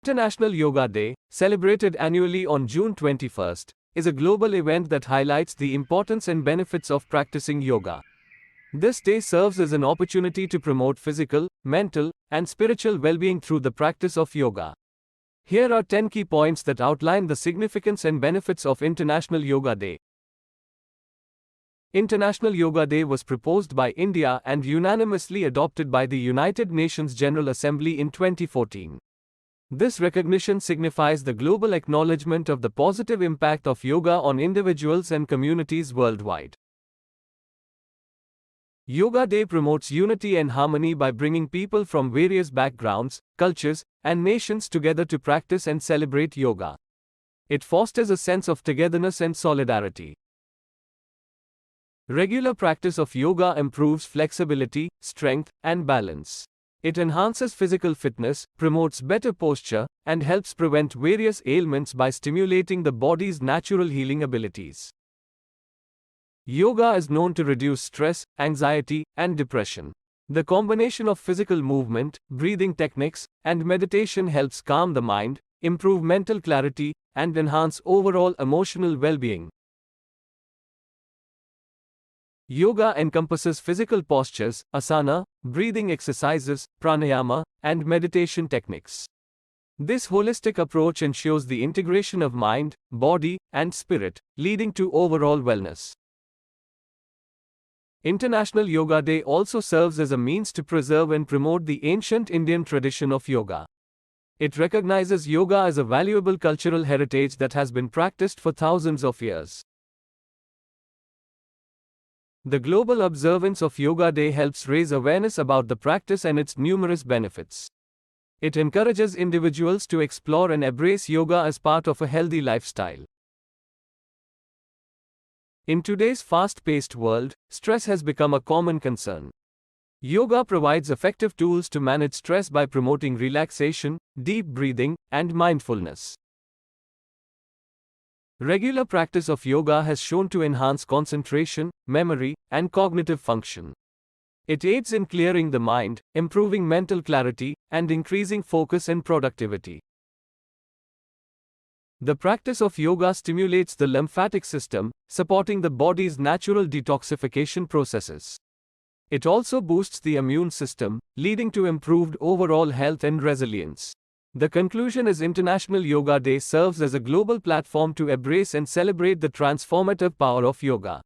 International Yoga Day, celebrated annually on June 21st, is a global event that highlights the importance and benefits of practicing yoga. This day serves as an opportunity to promote physical, mental, and spiritual well-being through the practice of yoga. Here are 10 key points that outline the significance and benefits of International Yoga Day. International Yoga Day was proposed by India and unanimously adopted by the United Nations General Assembly in 2014. This recognition signifies the global acknowledgement of the positive impact of yoga on individuals and communities worldwide. Yoga Day promotes unity and harmony by bringing people from various backgrounds, cultures, and nations together to practice and celebrate yoga. It fosters a sense of togetherness and solidarity. Regular practice of yoga improves flexibility, strength, and balance. It enhances physical fitness, promotes better posture, and helps prevent various ailments by stimulating the body's natural healing abilities. Yoga is known to reduce stress, anxiety, and depression. The combination of physical movement, breathing techniques, and meditation helps calm the mind, improve mental clarity, and enhance overall emotional well-being. Yoga encompasses physical postures, asana, breathing exercises, pranayama, and meditation techniques. This holistic approach ensures the integration of mind, body, and spirit, leading to overall wellness. International Yoga Day also serves as a means to preserve and promote the ancient Indian tradition of yoga. It recognizes yoga as a valuable cultural heritage that has been practiced for thousands of years. The global observance of Yoga Day helps raise awareness about the practice and its numerous benefits. It encourages individuals to explore and embrace yoga as part of a healthy lifestyle. In today's fast-paced world, stress has become a common concern. Yoga provides effective tools to manage stress by promoting relaxation, deep breathing, and mindfulness. Regular practice of yoga has shown to enhance concentration, memory, and cognitive function. It aids in clearing the mind, improving mental clarity, and increasing focus and productivity. The practice of yoga stimulates the lymphatic system, supporting the body's natural detoxification processes. It also boosts the immune system, leading to improved overall health and resilience. The conclusion is International Yoga Day serves as a global platform to embrace and celebrate the transformative power of yoga.